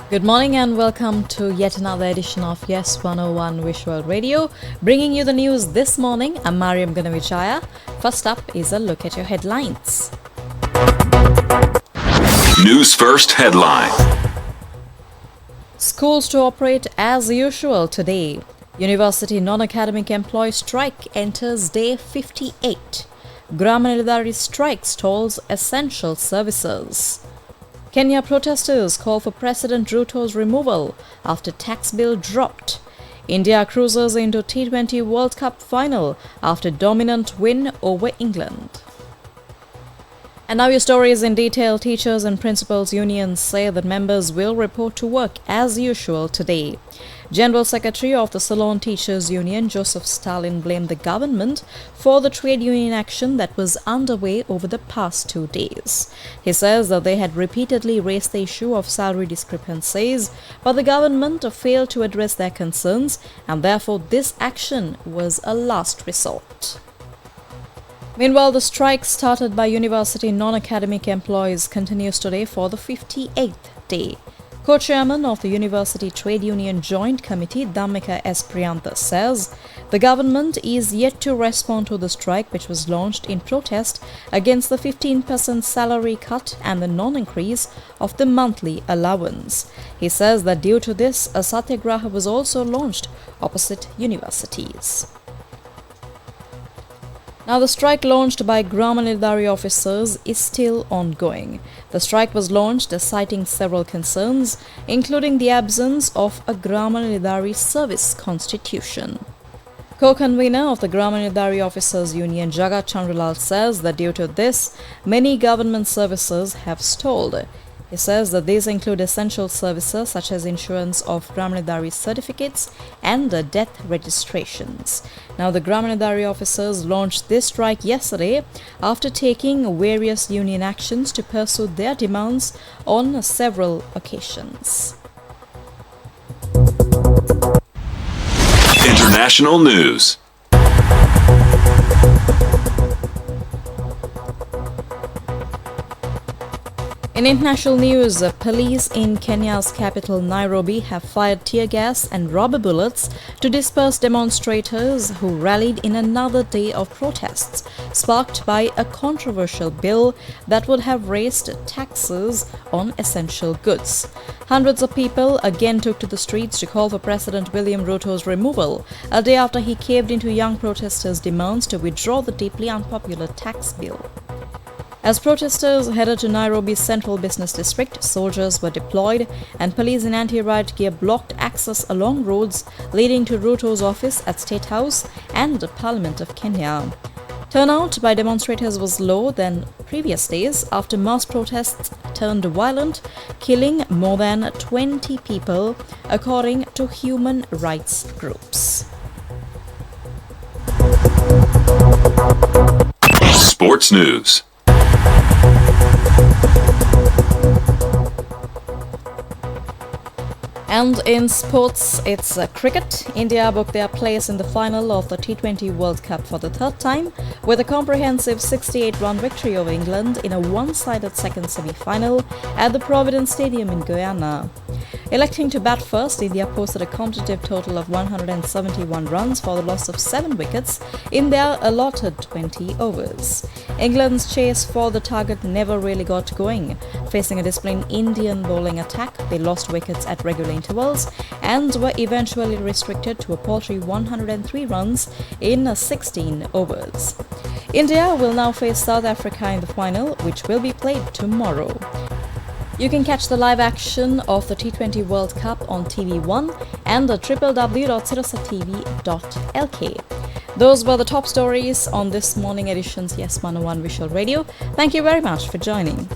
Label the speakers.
Speaker 1: Good morning and welcome to yet another edition of Yes 101 Visual Radio, bringing you the news this morning. I'm Mariam Ganavijaya. First up is a look at your headlines.
Speaker 2: News First headline.
Speaker 1: Schools to operate as usual today. University non-academic employee strike enters day 58. Grama Niladhari strike stalls essential services. Kenya protesters call for President Ruto's removal after tax bill dropped. India cruises into T20 World Cup final after dominant win over England. And now your stories in detail. Teachers and principals unions say that members will report to work as usual today. General Secretary of the Ceylon Teachers Union, Joseph Stalin, blamed the government for the trade union action that was underway over the past 2 days. He says that they had repeatedly raised the issue of salary discrepancies, but the government failed to address their concerns, and therefore this action was a last resort. Meanwhile, the strike started by university non-academic employees continues today for the 58th day. Co-chairman of the University Trade Union Joint Committee, Dhammika S. Priyantha, says the government is yet to respond to the strike, which was launched in protest against the 15% salary cut and the non-increase of the monthly allowance. He says that due to this, a satyagraha was also launched opposite universities. Now, the strike launched by Grama Niladhari officers is still ongoing. The strike was launched citing several concerns, including the absence of a Grama Niladhari service constitution. Co-convener of the Grama Niladhari Officers Union, Jagat Chandralal, says that due to this, many government services have stalled. He says that these include essential services such as insurance of Grama Niladhari certificates and death registrations. Now, the Grama Niladhari officers launched this strike yesterday after taking various union actions to pursue their demands on several occasions.
Speaker 2: International news.
Speaker 1: In international news, police in Kenya's capital Nairobi have fired tear gas and rubber bullets to disperse demonstrators who rallied in another day of protests, sparked by a controversial bill that would have raised taxes on essential goods. Hundreds of people again took to the streets to call for President William Ruto's removal, a day after he caved into young protesters' demands to withdraw the deeply unpopular tax bill. As protesters headed to Nairobi's central business district, soldiers were deployed and police in anti-riot gear blocked access along roads leading to Ruto's office at State House and the Parliament of Kenya. Turnout by demonstrators was lower than previous days after mass protests turned violent, killing more than 20 people, according to human rights groups.
Speaker 2: Sports news.
Speaker 1: And in sports, it's cricket. India booked their place in the final of the T20 World Cup for the third time with a comprehensive 68-run victory over England in a one-sided second semi-final at the Providence Stadium in Guyana. Electing to bat first, India posted a competitive total of 171 runs for the loss of 7 wickets in their allotted 20 overs. England's chase for the target never really got going. Facing a disciplined Indian bowling attack, they lost wickets at regular intervals and were eventually restricted to a paltry 103 runs in 16 overs. India will now face South Africa in the final, which will be played tomorrow. You can catch the live action of the T20 World Cup on TV1 and at www.sirasatv.lk. Those were the top stories on this morning edition's Yes 101 Visual Radio. Thank you very much for joining.